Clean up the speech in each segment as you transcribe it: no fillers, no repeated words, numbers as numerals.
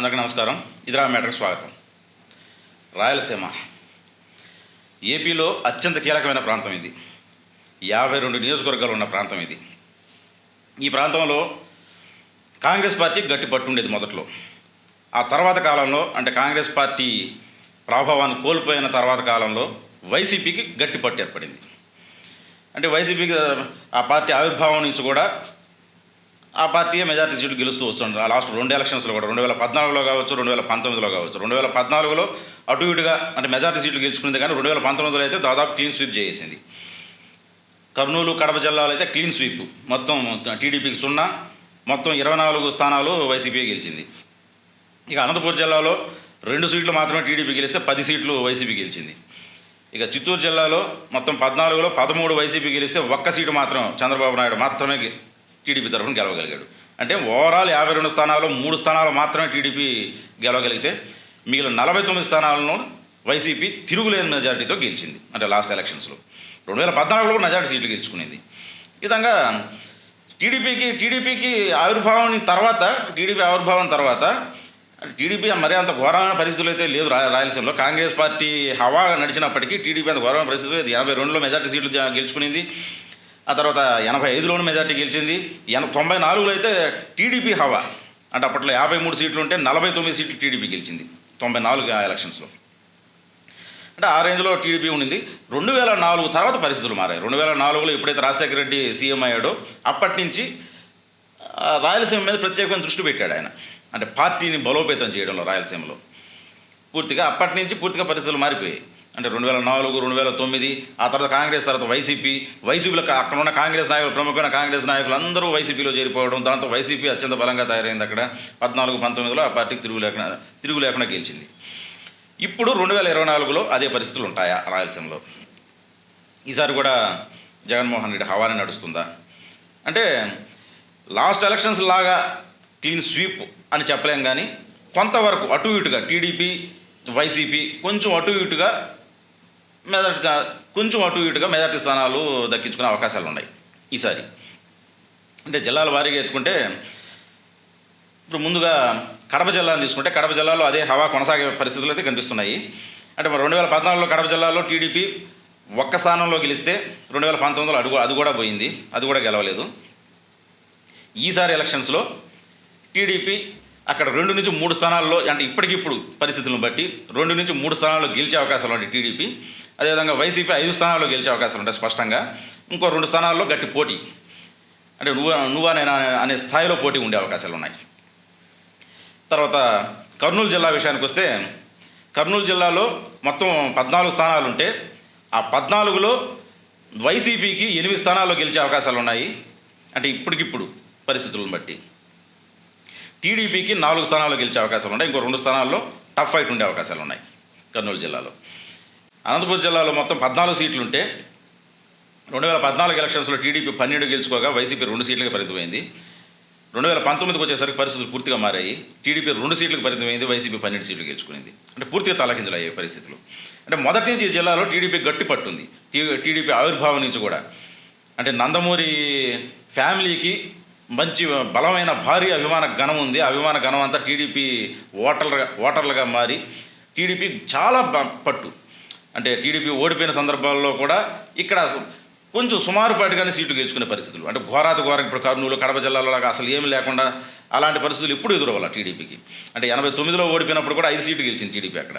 అందరికీ నమస్కారం. ఇదిరా మ్యాటర్కి స్వాగతం. రాయలసీమ ఏపీలో అత్యంత కీలకమైన ప్రాంతం ఇది. 52 నియోజకవర్గాలు ఉన్న ప్రాంతం ఇది. ఈ ప్రాంతంలో కాంగ్రెస్ పార్టీ గట్టి పట్టుండేది మొదట్లో. ఆ తర్వాత కాలంలో అంటే కాంగ్రెస్ పార్టీ ప్రభావాన్ని కోల్పోయిన తర్వాత కాలంలో వైసీపీకి గట్టి పట్టు ఏర్పడింది. అంటే వైసీపీకి ఆ పార్టీ ఆవిర్భావం నుంచి కూడా ఆ పార్టీయే మెజార్టీ సీట్లు గెలుస్తూ వస్తుంది. ఆ లాస్ట్ 2 ఎలక్షన్స్లో కూడా 2014లో కావచ్చు, 2019లో కావచ్చు. 2014లో అటు ఇటుగా అంటే మెజార్టీ సీట్లు గెలుచుకుంది, కానీ 2019లో అయితే దాదాపు క్లీన్ స్వీప్ చేసేసింది. కర్నూలు, కడప జిల్లాలో అయితే క్లీన్ స్వీప్, మొత్తం టీడీపీకి 0, మొత్తం 24 స్థానాలు వైసీపీ గెలిచింది. ఇక అనంతపురం జిల్లాలో 2 సీట్లు మాత్రమే టీడీపీ గెలిస్తే 10 సీట్లు వైసీపీ గెలిచింది. ఇక చిత్తూరు జిల్లాలో మొత్తం 14లో 13 వైసీపీ గెలిస్తే 1 సీటు మాత్రం చంద్రబాబు నాయుడు మాత్రమే టీడీపీ తరఫున గెలవగలిగాడు. అంటే ఓవరాల్ 52 స్థానాల్లో 3 స్థానాలు మాత్రమే టీడీపీ గెలవగలిగితే మిగిలిన 49 స్థానాలను వైసీపీ తిరుగులేని మెజారిటీతో గెలిచింది. అంటే లాస్ట్ ఎలక్షన్స్లో 2014లో మెజారిటీ సీట్లు గెలుచుకునేది. ఈ విధంగా టీడీపీకి ఆవిర్భావం తర్వాత టీడీపీ మరీ అంత ఘోరమైన పరిస్థితులు అయితే లేదు. రాయలసీమలో కాంగ్రెస్ పార్టీ హవా నడిచినప్పటికీ టీడీపీ అంత ఘోరమైన పరిస్థితులు లేదు. 82లో మెజార్టీ సీట్లు గెలుచుకునేది. ఆ తర్వాత 85లోనూ మెజార్టీ గెలిచింది. 94లో అయితే టీడీపీ హవా, అంటే అప్పట్లో 53 సీట్లు ఉంటే 49 సీట్లు టీడీపీ గెలిచింది 94 ఎలక్షన్స్లో. అంటే ఆ రేంజ్లో టీడీపీ ఉండింది. 2004 తర్వాత పరిస్థితులు మారాయి. 2004లో ఎప్పుడైతే రాజశేఖర రెడ్డి సీఎం అయ్యాడో అప్పటి నుంచి రాయలసీమ మీద ప్రత్యేకమైన దృష్టి పెట్టాడు ఆయన. అంటే పార్టీని బలోపేతం చేయడంలో రాయలసీమలో అప్పటి నుంచి పూర్తిగా పరిస్థితులు మారిపోయాయి. అంటే 2004, 2009, ఆ తర్వాత కాంగ్రెస్, తర్వాత వైసీపీలో అక్కడ ఉన్న కాంగ్రెస్ నాయకులు, ప్రముఖమైన కాంగ్రెస్ నాయకులు అందరూ వైసీపీలో చేరిపోవడం, దాంతో వైసీపీ అత్యంత బలంగా తయారైంది. అక్కడ 14, 19లో ఆ పార్టీకి తిరుగు లేకుండా గెలిచింది. ఇప్పుడు 2024లో అదే పరిస్థితులు ఉంటాయా రాయలసీమలో? ఈసారి కూడా జగన్మోహన్ రెడ్డి హవానే నడుస్తుందా? అంటే లాస్ట్ ఎలక్షన్స్ లాగా క్లీన్ స్వీప్ అని చెప్పలేం, కానీ కొంతవరకు అటు ఇటుగా టీడీపీ, వైసీపీ కొంచెం అటు ఇటుగా మెజార్టీ స్థానాలు దక్కించుకునే అవకాశాలు ఉన్నాయి ఈసారి. అంటే జిల్లాల వారీగా ఎత్తుకుంటే ఇప్పుడు ముందుగా కడప జిల్లాను తీసుకుంటే కడప జిల్లాలో అదే హవా కొనసాగే పరిస్థితులు అయితే కనిపిస్తున్నాయి. అంటే 2014లో కడప జిల్లాలో టీడీపీ 1 స్థానంలో గెలిస్తే 2019లో అది కూడా పోయింది, అది కూడా గెలవలేదు. ఈసారి ఎలక్షన్స్లో టీడీపీ అక్కడ 2 నుంచి 3 స్థానాల్లో, అంటే ఇప్పటికిప్పుడు పరిస్థితులను బట్టి 2 నుంచి 3 స్థానాల్లో గెలిచే అవకాశాలు ఉంటాయి టీడీపీ. అదేవిధంగా వైసీపీ 5 స్థానాల్లో గెలిచే అవకాశాలు ఉంటాయి స్పష్టంగా. ఇంకో 2 స్థానాల్లో గట్టి పోటీ, అంటే నువ్వా నేనా అనే స్థాయిలో పోటీ ఉండే అవకాశాలు ఉన్నాయి. తర్వాత కర్నూలు జిల్లా విషయానికి వస్తే కర్నూలు జిల్లాలో మొత్తం 14 స్థానాలు ఉంటే ఆ 14లో వైసీపీకి 8 స్థానాల్లో గెలిచే అవకాశాలు ఉన్నాయి. అంటే ఇప్పటికిప్పుడు పరిస్థితులను బట్టి టీడీపీకి 4 స్థానాల్లో గెలిచే అవకాశాలు ఉన్నాయి. ఇంకో 2 స్థానాల్లో టఫ్ ఫైట్ ఉండే అవకాశాలు ఉన్నాయి కర్నూలు జిల్లాలో. అనంతపురం జిల్లాలో మొత్తం 14 సీట్లు ఉంటే 2014 ఎలక్షన్స్లో టీడీపీ 12 గెలుచుకోగా వైసీపీ 2 సీట్లకి పరిమితమైంది. 2019కి వచ్చేసరికి పరిస్థితులు పూర్తిగా మారాయి. టీడీపీ 2 సీట్లకు పరిమితమైంది, వైసీపీ 12 సీట్లు గెలుచుకునేది. అంటే పూర్తిగా తలకిందులు అయ్యే పరిస్థితులు. అంటే మొదటి నుంచి ఈ జిల్లాలో టీడీపీ గట్టి పట్టుంది. టీడీపీ ఆవిర్భావం నుంచి కూడా అంటే నందమూరి ఫ్యామిలీకి మంచి బలమైన భారీ అభిమాన గణం ఉంది. అభిమాన గణం అంతా టీడీపీ ఓటర్లుగా మారి టీడీపీ చాలా పట్టు. అంటే టీడీపీ ఓడిపోయిన సందర్భాల్లో కూడా ఇక్కడ కొంచెం సుమారుపాటుగానే సీట్లు గెలుచుకునే పరిస్థితులు. అంటే ఘోరం ఇప్పుడు కర్నూలు, కడప జిల్లాలో లాగా అసలు ఏమి లేకుండా అలాంటి పరిస్థితులు ఎప్పుడు ఎదురవ్వాలి టీడీపీకి. అంటే 89లో ఓడిపోయినప్పుడు కూడా 5 సీట్లు గెలిచింది టీడీపీ అక్కడ.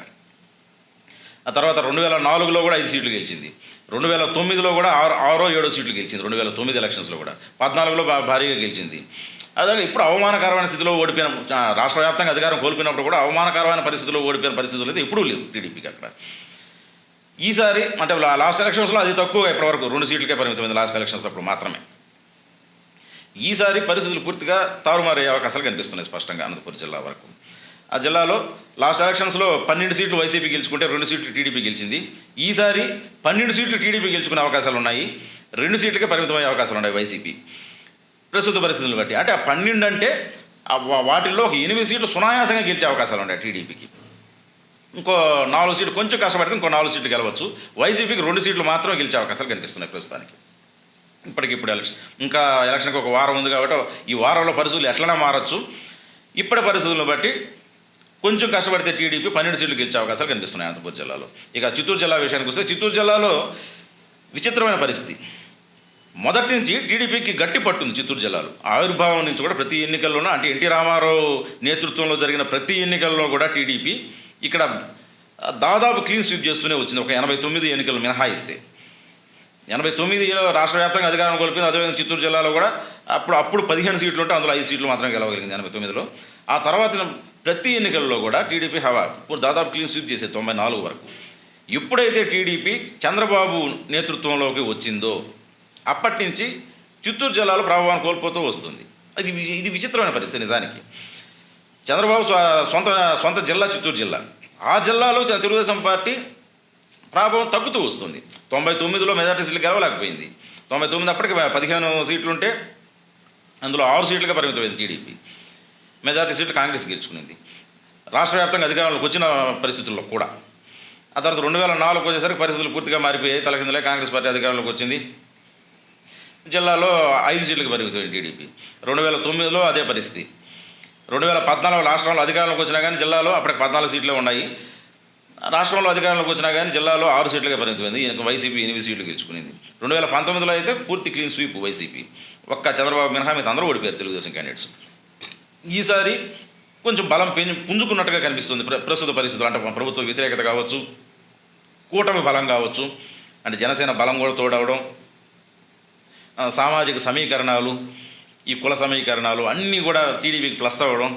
ఆ తర్వాత 2004లో కూడా 5 సీట్లు గెలిచింది. 2009లో కూడా 6-7 సీట్లు గెలిచింది. 2009 ఎలక్షన్స్లో కూడా 14లో భారీగా గెలిచింది. అదే ఇప్పుడు అవమానకరమైన స్థితిలో ఓడిపోయిన, రాష్ట్ర వ్యాప్తంగా అధికారం కోల్పోయినప్పుడు కూడా అవమానకరమైన పరిస్థితుల్లో ఓడిపోయిన పరిస్థితులు అయితే ఎప్పుడూ లేవు టీడీపీకి అక్కడ. ఈసారి అంటే లాస్ట్ ఎలక్షన్స్లో అది తక్కువగా ఇప్పటివరకు 2 సీట్లకే పరిమితమైంది లాస్ట్ ఎలక్షన్స్ అప్పుడు మాత్రమే. ఈసారి పరిస్థితులు పూర్తిగా తారుమారయ్యే అవకాశాలు కనిపిస్తున్నాయి స్పష్టంగా అనంతపురం జిల్లా వరకు. ఆ జిల్లాలో లాస్ట్ ఎలక్షన్స్లో 12 సీట్లు వైసీపీ గెలుచుకుంటే 2 సీట్లు టీడీపీ గెలిచింది. ఈసారి 12 సీట్లు టీడీపీ గెలుచుకునే అవకాశాలు ఉన్నాయి, 2 సీట్లకే పరిమితమయ్యే అవకాశాలు ఉన్నాయి వైసీపీ ప్రస్తుత పరిస్థితులను బట్టి. అంటే ఆ 12 అంటే వాటిల్లో ఒక 8 సీట్లు సునాయాసంగా గెలిచే అవకాశాలు ఉన్నాయి టీడీపీకి. ఇంకో 4 సీట్లు కొంచెం కష్టపడితే ఇంకో 4 సీట్లు గెలవచ్చు. వైసీపీకి 2 సీట్లు మాత్రమే గెలిచే అవకాశాలు కనిపిస్తున్నాయి ప్రస్తుతానికి. ఇప్పటికిప్పుడు ఇంకా ఎలక్షన్కి ఒక వారం ఉంది కాబట్టి ఈ వారంలో పరిస్థితులు ఎట్లనే మారచ్చు. ఇప్పటి పరిస్థితులను బట్టి కొంచెం కష్టపడితే టీడీపీ 12 సీట్లు గెలిచే అవకాశాలు కనిపిస్తున్నాయి అనంతపురం జిల్లాలో. ఇక చిత్తూరు జిల్లా విషయానికి వస్తే చిత్తూరు జిల్లాలో విచిత్రమైన పరిస్థితి. మొదటి నుంచి టీడీపీకి గట్టి పట్టుంది చిత్తూరు జిల్లాలో. ఆవిర్భావం నుంచి కూడా ప్రతి ఎన్నికల్లోనూ, అంటే ఎన్టీ రామారావు నేతృత్వంలో జరిగిన ప్రతి ఎన్నికల్లో కూడా టీడీపీ ఇక్కడ దాదాపు క్లీన్ స్వీప్ చేస్తూనే వచ్చింది. ఒక 89 ఎన్నికలు మినహాయిస్తే 89లో రాష్ట్ర వ్యాప్తంగా అధికారం కోల్పోయింది. అదేవిధంగా చిత్తూరు జిల్లాలో కూడా అప్పుడు 15 సీట్లు ఉంటే అందులో 5 సీట్లు మాత్రమే గెలవగలిగింది 89లో. ఆ తర్వాత ప్రతి ఎన్నికల్లో కూడా టీడీపీ హవా ఇప్పుడు దాదాపు క్లీన్ స్వీప్ చేసేది 94 వరకు. ఎప్పుడైతే టీడీపీ చంద్రబాబు నేతృత్వంలోకి వచ్చిందో అప్పటి నుంచి చిత్తూరు జిల్లాలో ప్రభావాన్ని కోల్పోతూ వస్తుంది. ఇది విచిత్రమైన పరిస్థితి నిజానికి. చంద్రబాబు సొంత జిల్లా చిత్తూరు జిల్లా. ఆ జిల్లాలో తెలుగుదేశం పార్టీ ప్రభావం తగ్గుతూ వస్తుంది. 99లో మెజార్టీ సీట్లు గెలవలేకపోయింది. 99 అప్పటికి 15 సీట్లు ఉంటే అందులో 6 సీట్లుగా పరిమితమైంది టీడీపీ. మెజార్టీ సీట్లు కాంగ్రెస్ గెలుచుకునింది రాష్ట్ర వ్యాప్తంగా అధికారంలోకి వచ్చిన పరిస్థితుల్లో కూడా. ఆ తర్వాత 2004 వచ్చేసరికి పరిస్థితులు పూర్తిగా మారిపోయాయి. తలకిందులే కాంగ్రెస్ పార్టీ అధికారంలోకి వచ్చింది. జిల్లాలో 5 సీట్లకు పరిమితమైంది టీడీపీ. 2009లో అదే పరిస్థితి. 2014 రాష్ట్రంలో అధికారంలోకి వచ్చినా కానీ జిల్లాలో అప్పటికి 14 సీట్లే ఉన్నాయి. రాష్ట్రంలో అధికారంలోకి వచ్చినా కానీ జిల్లాలో 6 సీట్లుగా పరిమితమైంది. ఈయనకు వైసీపీ 8 సీట్లు గెలుచుకునింది. 2019లో అయితే పూర్తి క్లీన్ స్వీప్ వైసీపీ. ఒక్క చంద్రబాబు మినహా మీద అందరూ ఓడిపోయారు తెలుగుదేశం క్యాండిడేట్స్. ఈసారి కొంచెం బలం పుంజుకున్నట్టుగా కనిపిస్తుంది ప్రస్తుత పరిస్థితులు. అంటే ప్రభుత్వ వ్యతిరేకత కావచ్చు, కూటమి బలం కావచ్చు, అంటే జనసేన బలం కూడా తోడవడం, సామాజిక సమీకరణాలు, ఈ కుల సమీకరణాలు అన్నీ కూడా టీడీపీకి ప్లస్ అవ్వడం,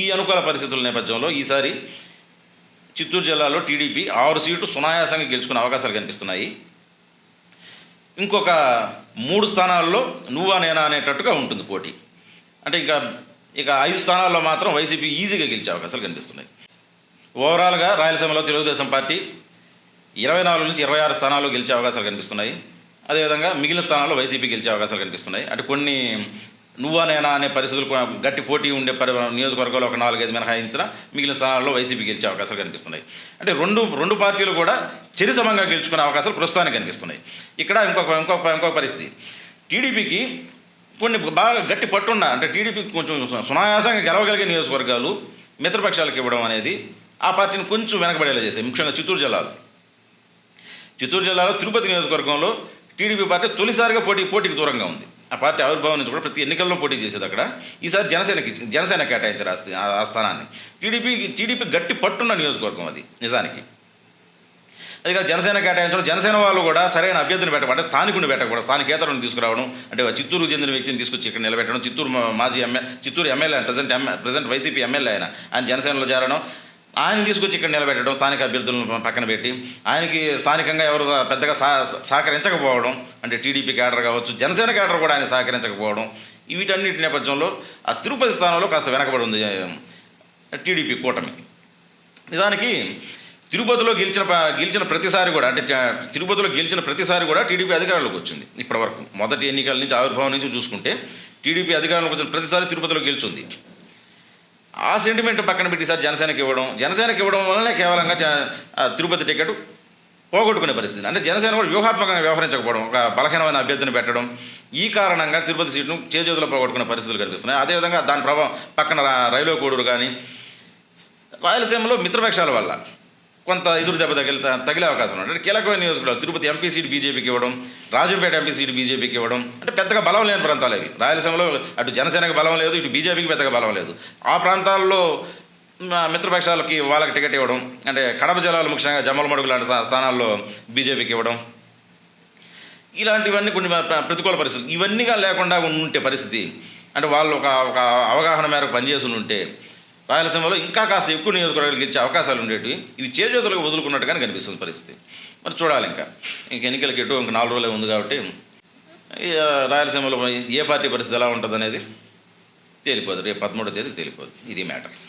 ఈ అనుకూల పరిస్థితుల నేపథ్యంలో ఈసారి చిత్తూరు జిల్లాలో టీడీపీ 6 సీట్లు సునాయాసంగా గెలుచుకునే అవకాశాలు కనిపిస్తున్నాయి. ఇంకొక 3 స్థానాల్లో నువ్వా నేనా అనేటట్టుగా ఉంటుంది పోటీ. అంటే ఇక 5 స్థానాల్లో మాత్రం వైసీపీ ఈజీగా గెలిచే అవకాశాలు కనిపిస్తున్నాయి. ఓవరాల్గా రాయలసీమలో తెలుగుదేశం పార్టీ 24 నుంచి 26 స్థానాల్లో గెలిచే అవకాశాలు కనిపిస్తున్నాయి. అదేవిధంగా మిగిలిన స్థానాల్లో వైసీపీ గెలిచే అవకాశాలు కనిపిస్తున్నాయి. అంటే కొన్ని నువ్వా నేనా అనే పరిస్థితులు గట్టి పోటీ ఉండే నియోజకవర్గాలు ఒక 4-5 మినహాయించిన మిగిలిన స్థానాల్లో వైసీపీ గెలిచే అవకాశాలు కనిపిస్తున్నాయి. అంటే రెండు పార్టీలు కూడా చెరిసమంగా గెలుచుకునే అవకాశాలు ప్రస్తుతానికి కనిపిస్తున్నాయి. ఇక్కడ ఇంకొక పరిస్థితి, టీడీపీకి కొన్ని బాగా గట్టి పట్టున్న, అంటే టీడీపీకి కొంచెం సునాయాసంగా గెలవగలిగే నియోజకవర్గాలు మిత్రపక్షాలకు ఇవ్వడం అనేది ఆ పార్టీని కొంచెం వెనకబడేలా చేశాయి. ముఖ్యంగా చిత్తూరు జిల్లాలో తిరుపతి నియోజకవర్గంలో టీడీపీ పార్టీ తొలిసారిగా పోటీకి దూరంగా ఉంది. ఆ పార్టీ ఆవిర్భావం నుంచి కూడా ప్రతి ఎన్నికల్లో పోటీ చేసేది అక్కడ. ఈసారి జనసేన కేటాయించారు ఆ స్థానాన్ని. టీడీపీ గట్టి పట్టున్న నియోజకవర్గం అది నిజానికి. అదిగా జనసేన కేటాయించడం, జనసేన వాళ్ళు కూడా సరైన అభ్యర్థిని పెట్టకుండా స్థానికుడిని పెట్టకూడదు, స్థానికేతరుని తీసుకురావడం, అంటే చిత్తూరుకు చెందిన వ్యక్తిని తీసుకొచ్చి ఇక్కడ నిలబెట్టడం. Chittoor MLA present YCP MLA ఆయన జనసేనలో చేరడం, ఆయన తీసుకొచ్చి ఇక్కడ నిలబెట్టడం, స్థానిక అభ్యర్థులను పక్కన పెట్టి ఆయనకి స్థానికంగా ఎవరు పెద్దగా సహకరించకపోవడం, అంటే టీడీపీ క్యాడర్ కావచ్చు, జనసేన క్యాడర్ కూడా ఆయన సహకరించకపోవడం, వీటన్నిటి నేపథ్యంలో ఆ తిరుపతి స్థానంలో కాస్త వెనకబడి ఉంది టీడీపీ కూటమి. నిజానికి తిరుపతిలో గెలిచిన ప్రతిసారి కూడా, అంటే తిరుపతిలో గెలిచిన ప్రతిసారి కూడా టీడీపీ అధికారంలోకి వచ్చింది. ఇప్పటివరకు మొదటి ఎన్నికల నుంచి ఆవిర్భావం నుంచి చూసుకుంటే టీడీపీ అధికారంలోకి వచ్చిన ప్రతిసారి తిరుపతిలో గెలిచింది. ఆ సెంటిమెంట్ పక్కన పెట్టి సార్ జనసేనకి ఇవ్వడం వల్లనే కేవలంగా తిరుపతి టికెట్ పోగొట్టుకునే పరిస్థితి. అంటే జనసేన కూడా వ్యూహాత్మకంగా వ్యవహరించకపోవడం, ఒక బలహీనమైన అభ్యర్థిని పెట్టడం, ఈ కారణంగా తిరుపతి సీట్ను చేజేతులో పోగొట్టుకునే పరిస్థితులు కనిపిస్తున్నాయి. అదేవిధంగా దాని ప్రభావం పక్కన రైల్వే కోడూరు కానీ రాయలసీమలో మిత్రపక్షాల వల్ల కొంత ఎదురు దెబ్బ తగిలే అవకాశం ఉంది. అంటే కీలకమైన నియోజకవర్గాలు తిరుపతి ఎంపీ సీట్ బీజేపీకి ఇవ్వడం, రాజంపేట ఎంపీ సీట్ బీజేపీకి ఇవ్వడం, అంటే పెద్దగా బలం లేని ప్రాంతాలు అవి. రాయలసీమలో అటు జనసేనకి బలం లేదు, ఇటు బీజేపీకి పెద్దగా బలం లేదు. ఆ ప్రాంతాల్లో మిత్రపక్షాలకి వాళ్ళకి టికెట్ ఇవ్వడం, అంటే కడప జిల్లాలో ముఖ్యంగా జమ్మలమడుగు లాంటి స్థానాల్లో బీజేపీకి ఇవ్వడం, ఇలాంటివన్నీ కొన్ని ప్రతికూల పరిస్థితులు. ఇవన్నీగా లేకుండా ఉంటే పరిస్థితి, అంటే వాళ్ళు ఒక అవగాహన మేరకు పనిచేసి ఉంటే రాయలసీమలో ఇంకా కాస్త ఎక్కువ నియోజకవర్గాలకు ఇచ్చే అవకాశాలు ఉండేవి. ఇవి చేజేతులకు వదులుకున్నట్టుగానే కనిపిస్తుంది పరిస్థితి. మరి చూడాలి ఇంకా ఎన్నికలకి ఇంక 4 రోజులే ఉంది కాబట్టి రాయలసీమలో ఏ పార్టీ పరిస్థితి ఎలా ఉంటుంది అనేది తేలిపోదు. రేపు 13వ తేదీ తేలిపోదు. ఇది మ్యాటర్.